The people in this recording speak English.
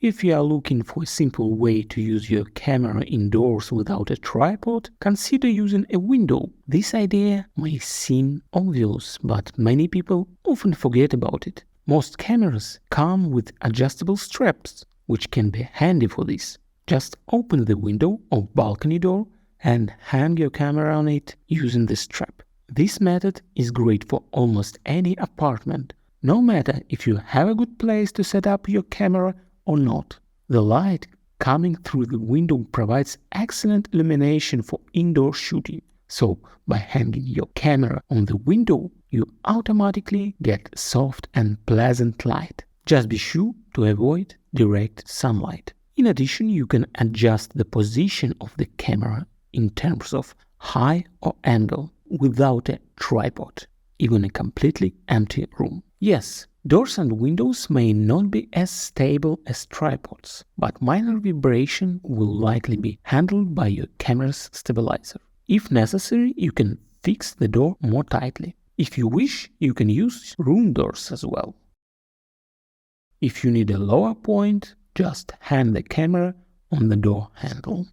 If you are looking for a simple way to use your camera indoors without a tripod, consider using a window. This idea may seem obvious, but many people often forget about it. Most cameras come with adjustable straps, which can be handy for this. Just open the window or balcony door and hang your camera on it using the strap. This method is great for almost any apartment, no matter if you have a good place to set up your camera or not. The light coming through the window provides excellent illumination for indoor shooting. So, by hanging your camera on the window, you automatically get soft and pleasant light. Just be sure to avoid direct sunlight. In addition, you can adjust the position of the camera in terms of height or angle without a tripod, even a completely empty room. Yes, doors and windows may not be as stable as tripods, but minor vibration will likely be handled by your camera's stabilizer. If necessary, you can fix the door more tightly. If you wish, you can use room doors as well. If you need a lower point, just hang the camera on the door handle.